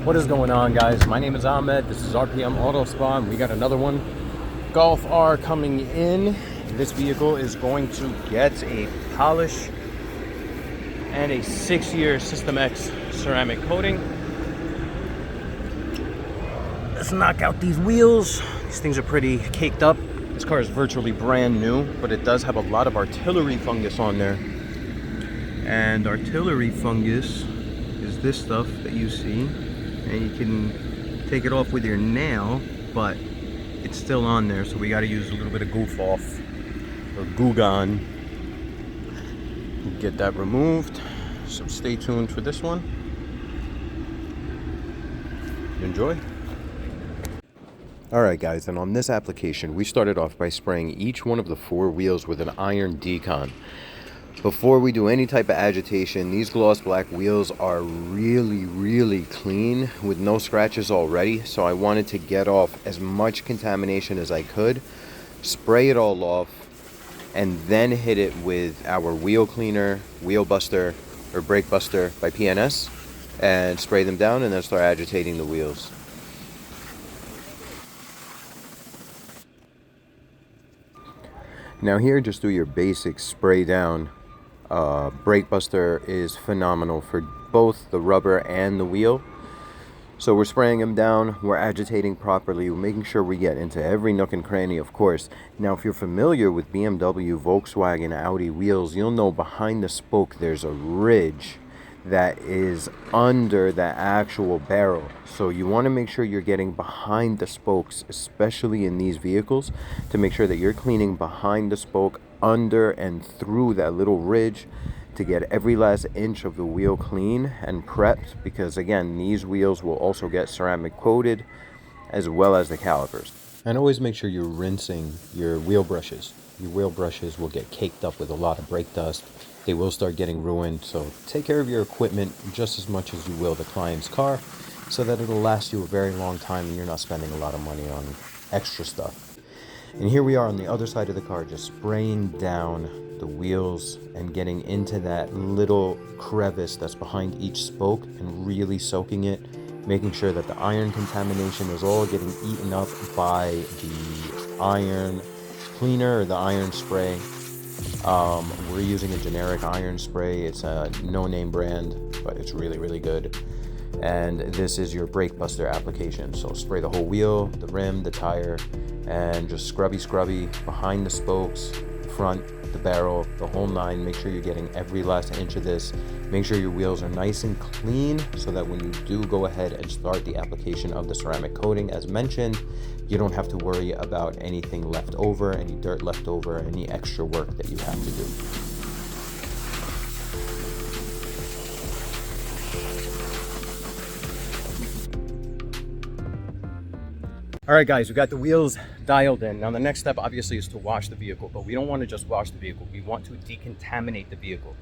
What is going on, guys? My name is Ahmed. This is RPM Auto Spa, and we got another one. Golf R coming in. This vehicle is going to get a polish and a 6-year System X ceramic coating. Let's knock out these wheels. These things are pretty caked up. This car is virtually brand new, but it does have a lot of artillery fungus on there. And artillery fungus is this stuff that you see. And you can take it off with your nail, but it's still on there, so we got to use a little bit of goof off or Goo-Gone to get that removed. So stay tuned for this one. Enjoy. Alright guys, and on this application we started off by spraying each one of the 4 wheels with an iron decon. Before we do any type of agitation, these gloss black wheels are really clean with no scratches already, so I wanted to get off as much contamination as I could, spray it all off, and then hit it with our wheel cleaner, wheel buster, or brake buster by PNS, and spray them down and then start agitating the wheels. Now here, just do your basic spray down. Brake buster is phenomenal for both the rubber and the wheel. So we're spraying them down, we're agitating properly, we're making sure we get into every nook and cranny, of course. Now if you're familiar with BMW, Volkswagen, Audi wheels, you'll know behind the spoke there's a ridge that is under the actual barrel. So you want to make sure you're getting behind the spokes, especially in these vehicles, to make sure that you're cleaning behind the spoke, under and through that little ridge, to get every last inch of the wheel clean and prepped, because again, these wheels will also get ceramic coated as well as the calipers. And always make sure you're rinsing your wheel brushes. Your wheel brushes will get caked up with a lot of brake dust. They will start getting ruined, so take care of your equipment just as much as you will the client's car, so that it'll last you a very long time and you're not spending a lot of money on extra stuff. And here we are on the other side of the car, just spraying down the wheels and getting into that little crevice that's behind each spoke and really soaking it, making sure that the iron contamination is all getting eaten up by the iron cleaner or the iron spray. We're using a generic iron spray. It's a no-name brand, but it's really good. And this is your brake buster application. So spray the whole wheel, the rim, the tire, and just scrubby behind the spokes, the front, the barrel, the whole nine. Make sure you're getting every last inch of this. Make sure your wheels are nice and clean, so that when you do go ahead and start the application of the ceramic coating, as mentioned, you don't have to worry about anything left over, any dirt left over, any extra work that you have to do. All right, guys, we got the wheels dialed in. Now the next step obviously is to wash the vehicle, but we don't want to just wash the vehicle. We want to decontaminate the vehicle.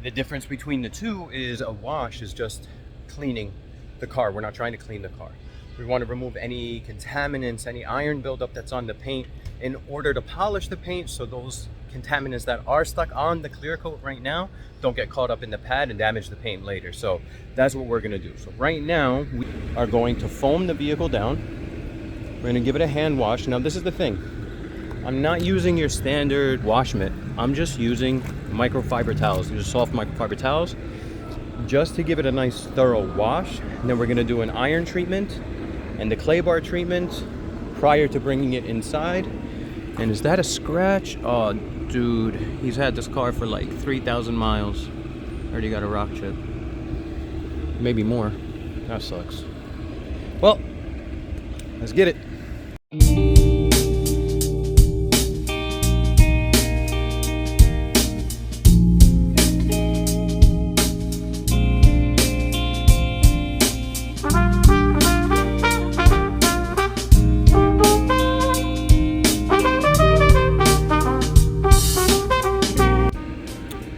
The difference between the two is a wash is just cleaning the car. We're not trying to clean the car. We want to remove any contaminants, any iron buildup that's on the paint in order to polish the paint, so those contaminants that are stuck on the clear coat right now don't get caught up in the pad and damage the paint later. So that's what we're going to do. So right now we are going to foam the vehicle down. We're going to give it a hand wash. Now this is the thing. I'm not using your standard wash mitt. I'm just using microfiber towels. These are soft microfiber towels, just to give it a nice thorough wash. And then we're going to do an iron treatment and the clay bar treatment prior to bringing it inside. And is that a scratch? Oh dude, he's had this car for like 3,000 miles. Already got a rock chip. Maybe more. That sucks. Well, let's get it.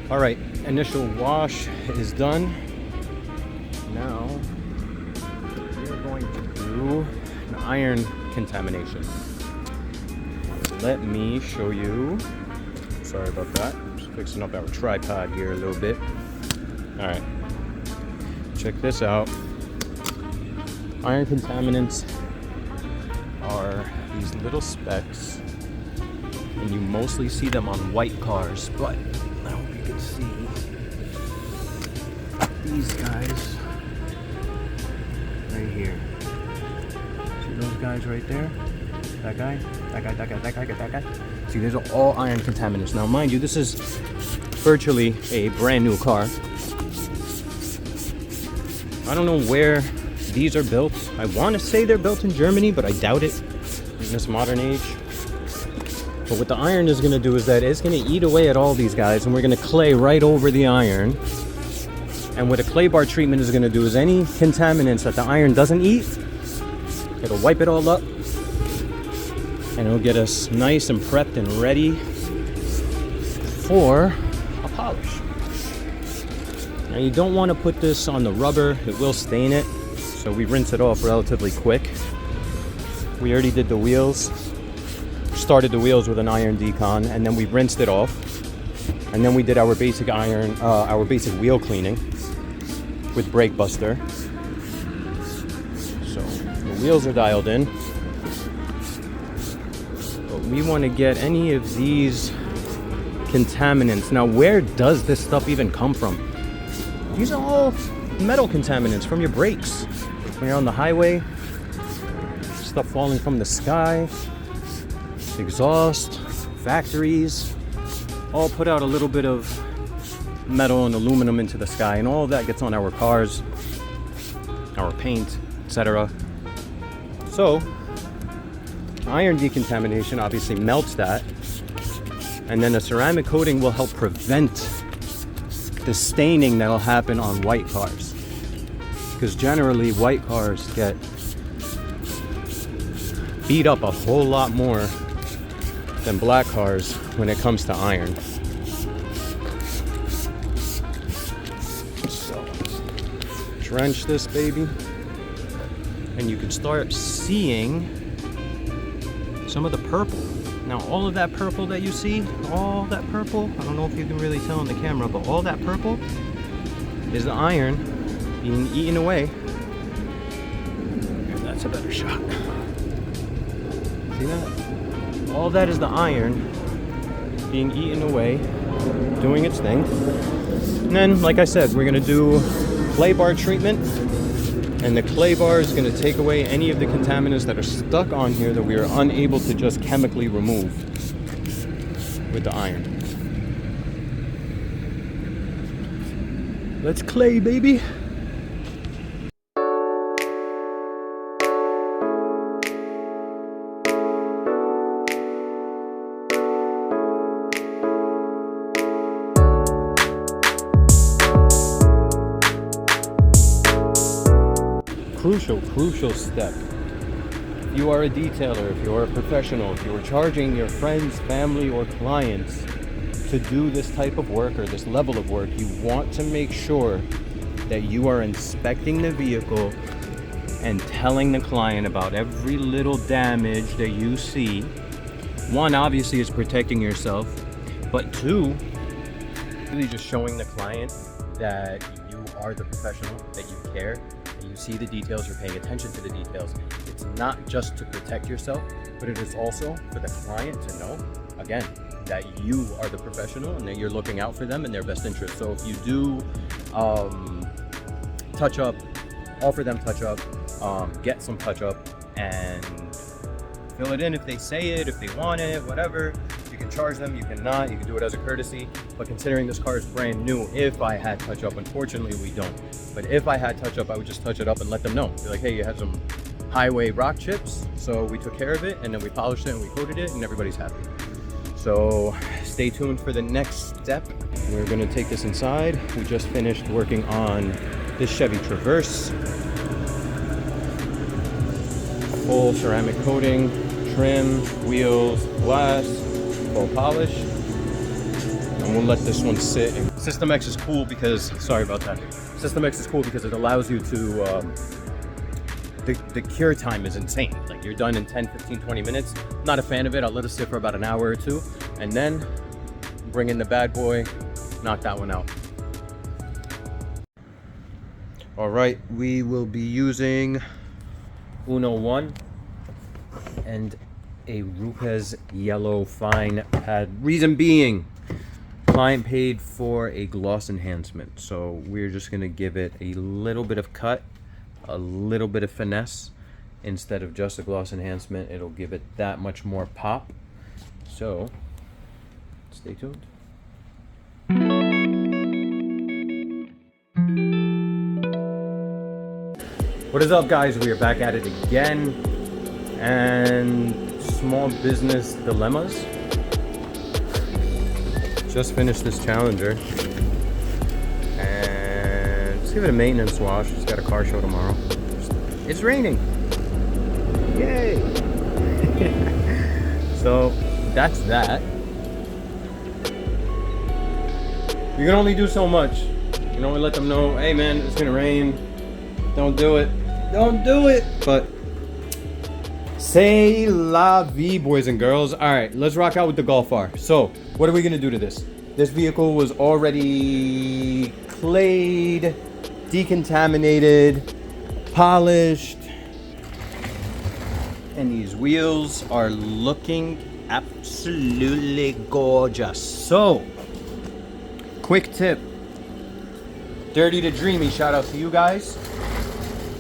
All right, initial wash is done. Now we're going to do an iron contamination. Let me show you. Sorry about that. Just fixing up our tripod here a little bit. All right, check this out. Iron contaminants are these little specks, and you mostly see them on white cars, but I hope you can see these guys right here. See those guys right there? That guy, that guy, that guy, that guy, that guy. See, these are all iron contaminants. Now, mind you, this is virtually a brand new car. I don't know where these are built. I want to say they're built in Germany, but I doubt it in this modern age. But what the iron is going to do is that it's going to eat away at all these guys, and we're going to clay right over the iron. And what a clay bar treatment is going to do is any contaminants that the iron doesn't eat, it'll wipe it all up, and it'll get us nice and prepped and ready for a polish. Now you don't want to put this on the rubber, it will stain it, so we rinse it off relatively quick. We already did the wheels, started the wheels with an iron decon, and then we rinsed it off, and then we did our basic wheel cleaning with Brake Buster. So the wheels are dialed in, but we want to get any of these contaminants. Now, where does this stuff even come from? These are all metal contaminants from your brakes. When you're on the highway, stuff falling from the sky, exhaust, factories, all put out a little bit of metal and aluminum into the sky, and all of that gets on our cars, our paint, etc. So, iron decontamination obviously melts that, and then a ceramic coating will help prevent the staining that'll happen on white cars, because generally white cars get beat up a whole lot more than black cars when it comes to iron. So drench this baby, and you can start seeing some of the purple. Now, all of that purple that you see, all that purple, I don't know if you can really tell on the camera, but all that purple is the iron being eaten away. Here, that's a better shot. See that? All that is the iron being eaten away, doing its thing. And then, like I said, we're gonna do clay bar treatment, and the clay bar is gonna take away any of the contaminants that are stuck on here that we are unable to just chemically remove with the iron. Let's clay, baby. Crucial step. If you are a detailer, if you are a professional, if you are charging your friends, family, or clients to do this type of work or this level of work, you want to make sure that you are inspecting the vehicle and telling the client about every little damage that you see. One, obviously, is protecting yourself, but two, really just showing the client that you are the professional, that you care, that you see the details, you're paying attention to the details. It's not just to protect yourself, but it is also for the client to know, again, that you are the professional and that you're looking out for them in their best interest. So if you do touch up, offer them touch up, get some touch up, and fill it in if they say it, if they want it, whatever. You can charge them, you cannot, you can do it as a courtesy. But considering this car is brand new, if I had touch up, unfortunately we don't. But if I had touch up, I would just touch it up and let them know. Be like, hey, you had some highway rock chips, so we took care of it, and then we polished it and we coated it, and everybody's happy. So stay tuned for the next step. We're gonna take this inside. We just finished working on this Chevy Traverse. Full ceramic coating, trim, wheels, glass, full polish. And we'll let this one sit. System X is cool because, sorry about that. System X is cool because it allows you to, the cure time is insane. Like, you're done in 10, 15, 20 minutes. Not a fan of it. I'll let it sit for about an hour or two. And then bring in the bad boy, knock that one out. All right, we will be using Uno 1 and a Rupes yellow fine pad. Reason being, client paid for a gloss enhancement, so we're just gonna give it a little bit of cut, a little bit of finesse. Instead of just a gloss enhancement, it'll give it that much more pop. So stay tuned. What is up, guys? We are back at it again, and small business dilemmas. Just finished this Challenger, and let's give it a maintenance wash. Just got a car show tomorrow. It's raining. Yay! So that's that. You can only do so much. You can only let them know, hey man, it's gonna rain. Don't do it. Don't do it. But c'est la vie, boys and girls. All right, let's rock out with the Golf R. So what are we gonna do to this? This vehicle was already clayed, decontaminated, polished, and these wheels are looking absolutely gorgeous. So, quick tip. Dirty to Dreamy, shout out to you guys.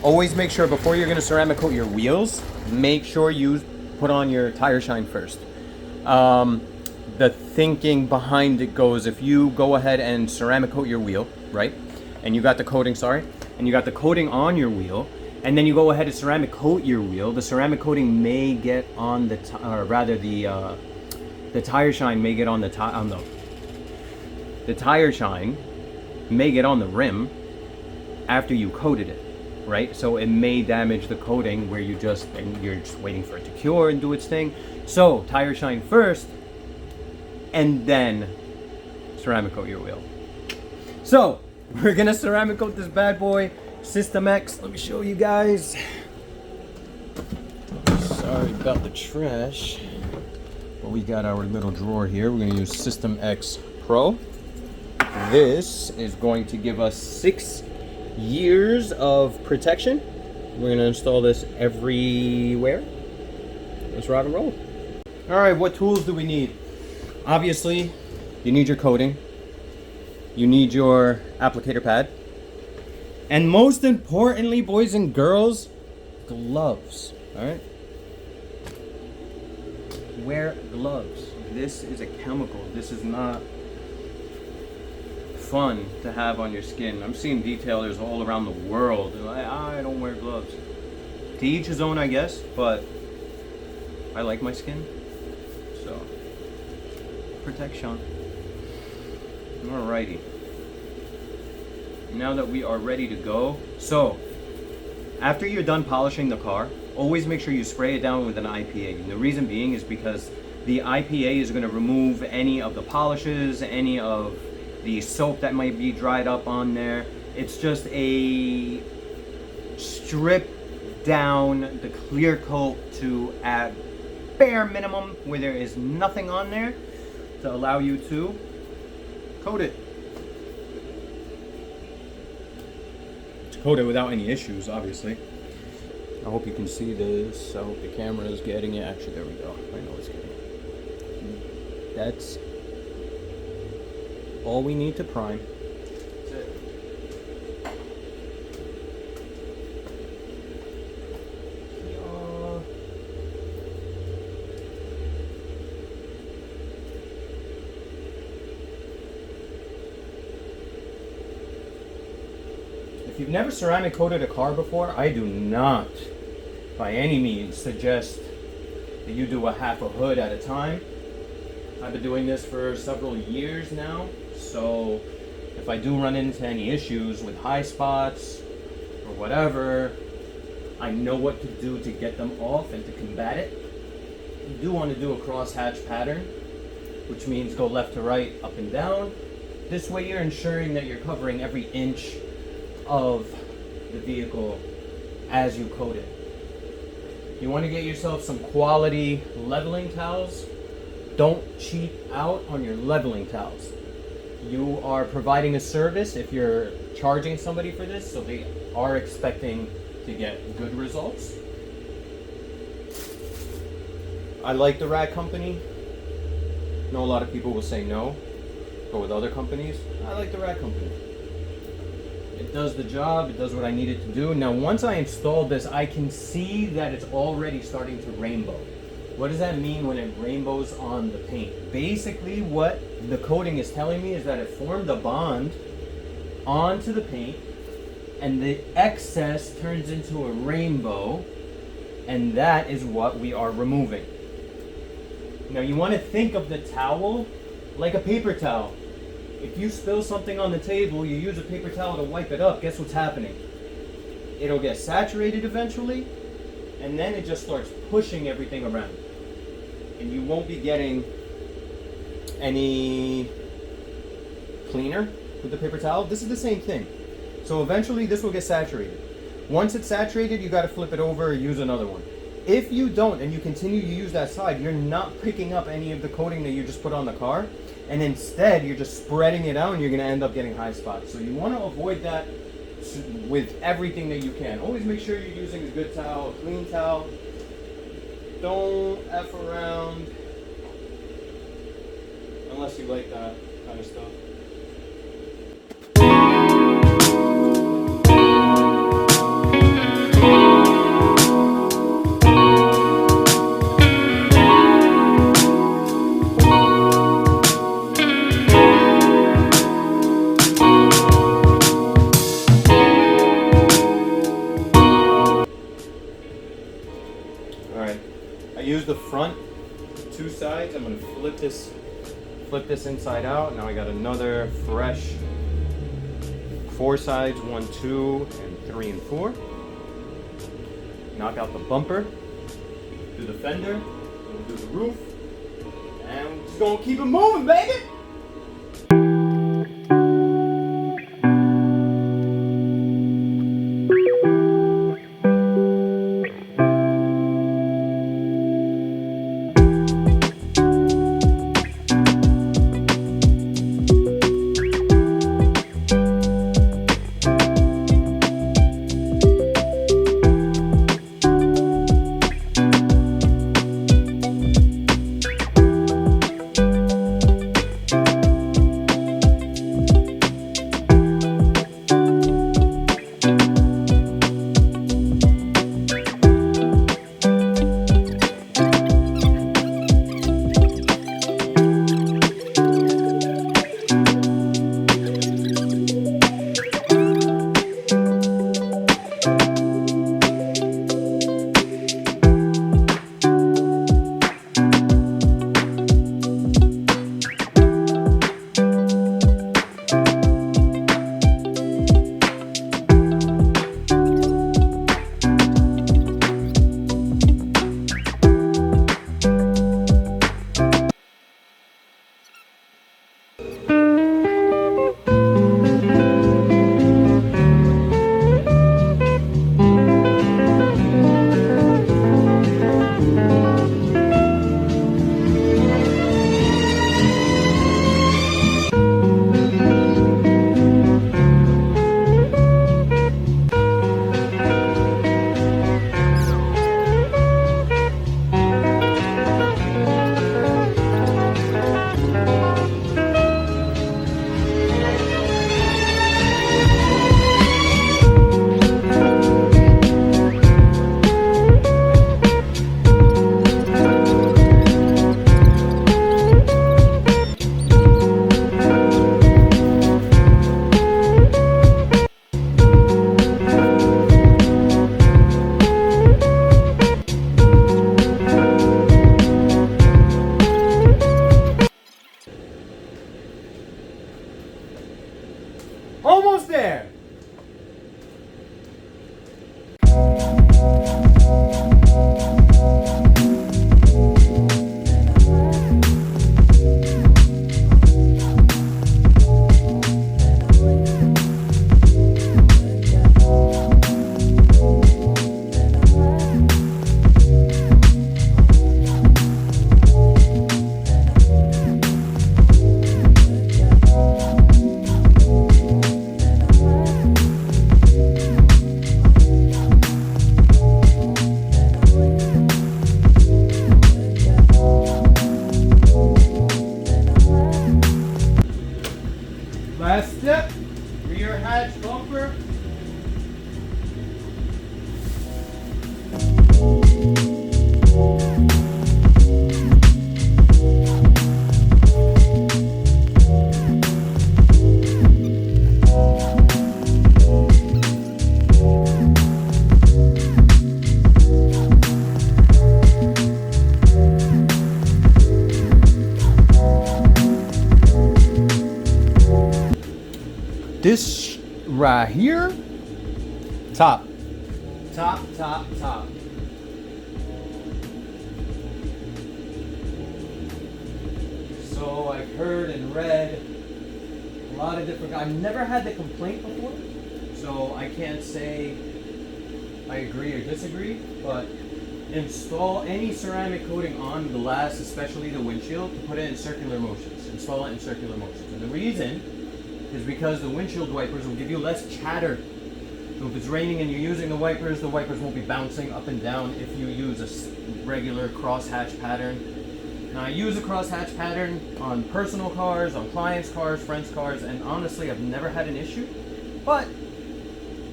Always make sure before you're gonna ceramic coat your wheels, make sure you put on your tire shine first. The thinking behind it goes, if you go ahead and ceramic coat your wheel, right? And you got the coating, and you got the coating on your wheel, and then you go ahead and ceramic coat your wheel, the ceramic coating may get on the, the tire shine may get on the tire shine may get on the rim after you coated it, right? So it may damage the coating where you're just waiting for it to cure and do its thing. So tire shine first, and then ceramic coat your wheel. So we're gonna ceramic coat this bad boy. System X, let me show you guys. Sorry about the trash. But we got our little drawer here. We're gonna use System X Pro. This is going to give us 6 years of protection. We're gonna install this everywhere. Let's rock and roll. All right, what tools do we need? Obviously, you need your coating. You need your applicator pad. And most importantly, boys and girls, gloves, all right? Wear gloves. This is a chemical. This is not fun to have on your skin. I'm seeing detailers all around the world. They're like, I don't wear gloves. To each his own, I guess, but I like my skin, so protection. Alrighty. Now that we are ready to go, so after you're done polishing the car, always make sure you spray it down with an IPA. And the reason being is because the IPA is going to remove any of the polishes, any of the soap that might be dried up on there. It's just a strip down the clear coat to at bare minimum where there is nothing on there to allow you to coat it. Coat it without any issues, obviously. I hope you can see this. I hope the camera is getting it. Actually, there we go. I know it's getting it. That's all we need to prime. That's it. If you've never ceramic coated a car before, I do not by any means suggest that you do a half a hood at a time. I've been doing this for several years now, so if I do run into any issues with high spots or whatever, I know what to do to get them off and to combat it. You do want to do a crosshatch pattern, which means go left to right, up and down. This way you're ensuring that you're covering every inch of the vehicle as you coat it. You want to get yourself some quality leveling towels. Don't cheap out on your leveling towels. You are providing a service if you're charging somebody for this, so they are expecting to get good results. I like the rag company. I know a lot of people will say no, but with other companies, I like the rag company. It does the job, it does what I need it to do. Now once I installed this, I can see that it's already starting to rainbow. What does that mean when it rainbows on the paint? Basically what the coating is telling me is that it formed a bond onto the paint, and the excess turns into a rainbow, and that is what we are removing. Now you want to think of the towel like a paper towel. If you spill something on the table, you use a paper towel to wipe it up, guess what's happening? It'll get saturated eventually, and then it just starts pushing everything around. And you won't be getting any cleaner with the paper towel. This is the same thing. So eventually this will get saturated. Once it's saturated, you got to flip it over or use another one. If you don't and you continue to use that side, you're not picking up any of the coating that you just put on the car, and instead you're just spreading it out and you're going to end up getting high spots. So you want to avoid that with everything that you can. Always make sure you're using a good towel, a clean towel. Don't F around unless you like that kind of stuff. Use the front two sides. I'm going to flip this inside out. Now I got another fresh 4 sides, 1, 2, and 3 and 4. Knock out the bumper, do the fender, we'll do the roof, and we're just gonna keep it moving, baby. Almost there. right here. Top. Top, top, top. So I've heard and read a lot of different, I've never had the complaint before, so I can't say I agree or disagree, but install any ceramic coating on glass, especially the windshield, to put it in circular motions. Install it in circular motions. And the reason is because the windshield wipers will give you less chatter. So if it's raining and you're using the wipers won't be bouncing up and down if you use a regular crosshatch pattern. Now, I use a crosshatch pattern on personal cars, on clients' cars, friends' cars, and honestly, I've never had an issue. But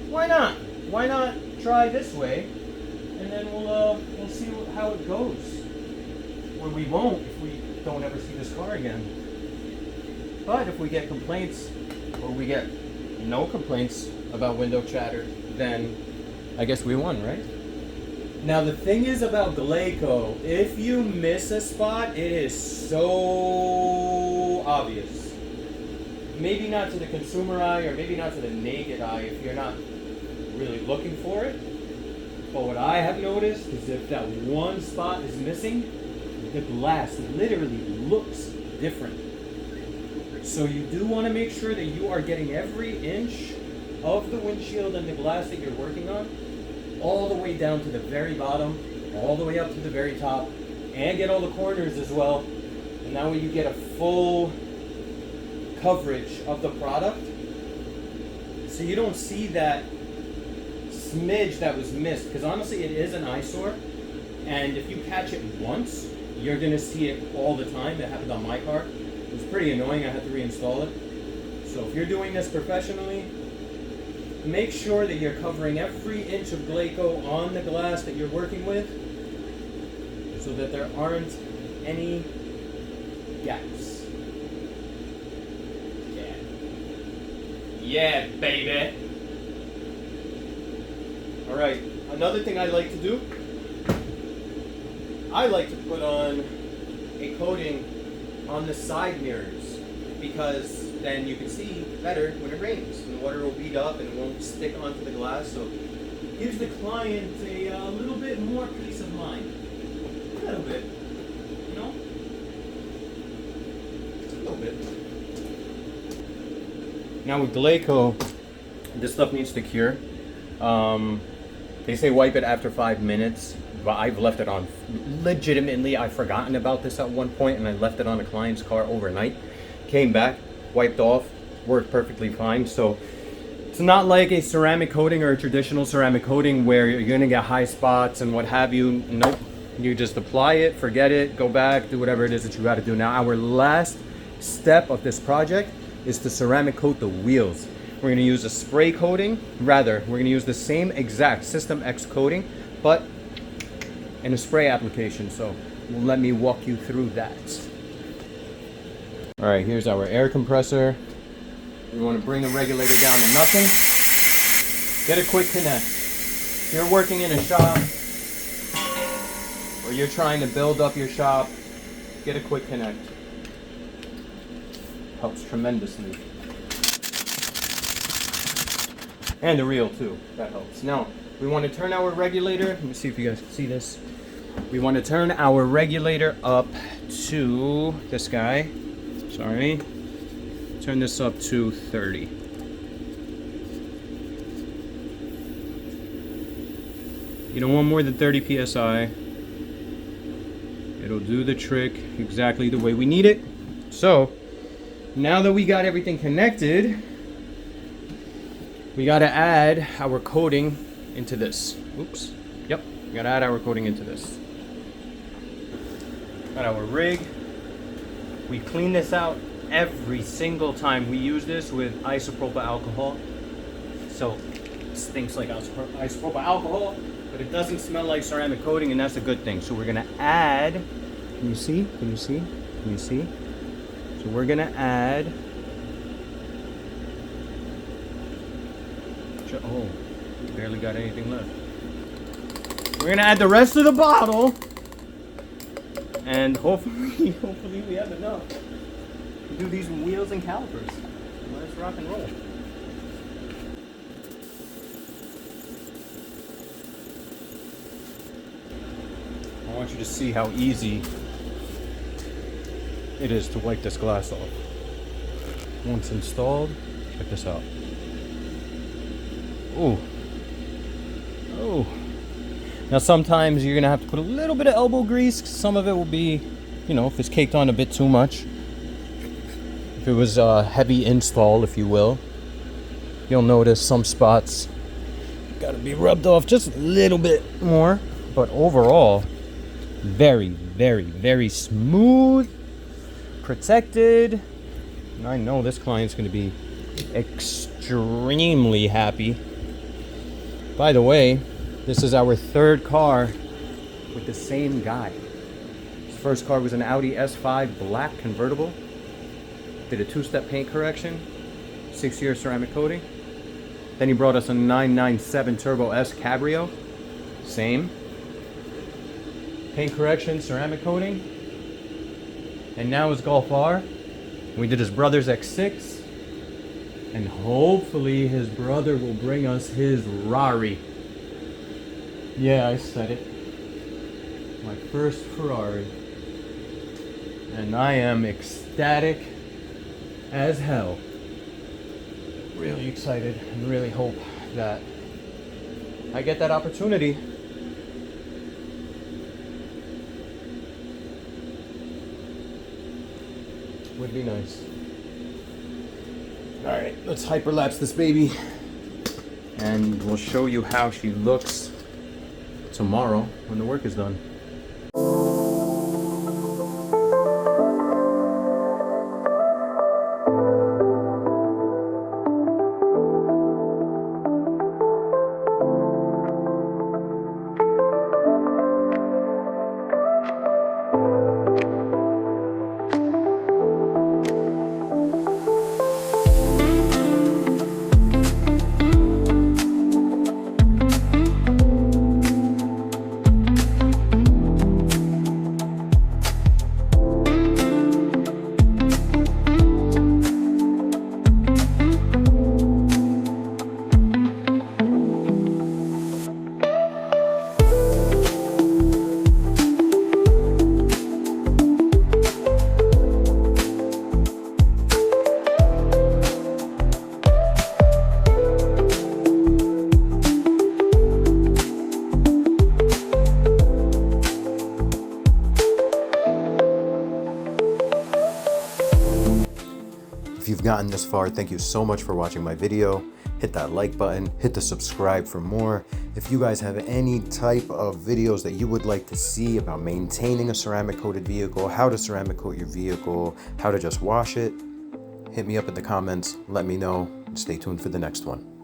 why not? Why not try this way, and then we'll see how it goes. Or we won't if we don't ever see this car again. But if we get complaints, or we get no complaints about window chatter, then I guess we won, right? Now the thing is about Glaco, if you miss a spot, it is so obvious. Maybe not to the consumer eye, or maybe not to the naked eye if you're not really looking for it. But what I have noticed is if that one spot is missing, the glass literally looks different. So you do want to make sure that you are getting every inch of the windshield and the glass that you're working on, all the way down to the very bottom, all the way up to the very top, and get all the corners as well. And that way you get a full coverage of the product. So you don't see that smidge that was missed, because honestly it is an eyesore, and if you catch it once, you're going to see it all the time. That happened on my car. It was pretty annoying. I had to reinstall it. So if you're doing this professionally, make sure that you're covering every inch of Glaco on the glass that you're working with, so that there aren't any gaps. Yeah, baby. All right, another thing I like to do, I like to put on a coating on the side mirrors, because then you can see better when it rains, and the water will bead up and it won't stick onto the glass. So it gives the client a little bit more peace of mind. A little bit, you know? A little bit. Now with Glaco, this stuff needs to cure. They say wipe it after 5 minutes, but I've left it on. Legitimately, I've forgotten about this at one point, and I left it on a client's car overnight. Came back, wiped off, worked perfectly fine. So it's not like a ceramic coating or a traditional ceramic coating where you're gonna get high spots and what have you. Nope. You just apply it, forget it, go back, do whatever it is that you gotta do. Now, our last step of this project is to ceramic coat the wheels. We're gonna use a spray coating. Rather, we're gonna use the same exact System X coating, but in a spray application. So let me walk you through that. All right, here's our air compressor. We want to bring the regulator down to nothing. Get a quick connect. If you're working in a shop, or you're trying to build up your shop, get a quick connect. Helps tremendously. And the reel too, that helps. Now, we want to turn our regulator, let me see if you guys can see this. We want to turn our regulator up to this guy. Sorry. Turn this up to 30. You don't want more than 30 psi. It'll do the trick exactly the way we need it. So, now that we got everything connected, we gotta add our coating into this. Oops. Yep. We gotta add our coating into this. Got our rig. We clean this out every single time. We use this with isopropyl alcohol. So it stinks like isopropyl alcohol, but it doesn't smell like ceramic coating, and that's a good thing. So we're gonna add, can you see? Can you see? Can you see? So we're gonna add, oh, barely got anything left. We're gonna add the rest of the bottle, and hopefully we have enough to do these wheels and calipers. Let's rock and roll. I want you to see how easy it is to wipe this glass off. Once installed, check this out. Ooh. Oh. Now sometimes you're gonna have to put a little bit of elbow grease. Some of it will be, if it's caked on a bit too much. If it was a heavy install, if you will, you'll notice some spots gotta be rubbed off just a little bit more. But overall, very, very, very smooth, protected. And I know this client's gonna be extremely happy. By the way, this is our third car with the same guy. His first car was an Audi S5 black convertible. Did a 2-step paint correction, 6-year ceramic coating. Then he brought us a 997 Turbo S Cabrio. Same. Paint correction, ceramic coating. And now his Golf R. We did his brother's X6. And hopefully his brother will bring us his Rari. Yeah, I said it. My first Ferrari. And I am ecstatic as hell. Really excited and really hope that I get that opportunity. Would be nice. All right, let's hyperlapse this baby, and we'll show you how she looks tomorrow when the work is done. If you've gotten this far, thank you so much for watching my video. Hit that like button, hit the subscribe for more. If you guys have any type of videos that you would like to see about maintaining a ceramic coated vehicle, how to ceramic coat your vehicle, how to just wash it, hit me up in the comments, let me know, and stay tuned for the next one.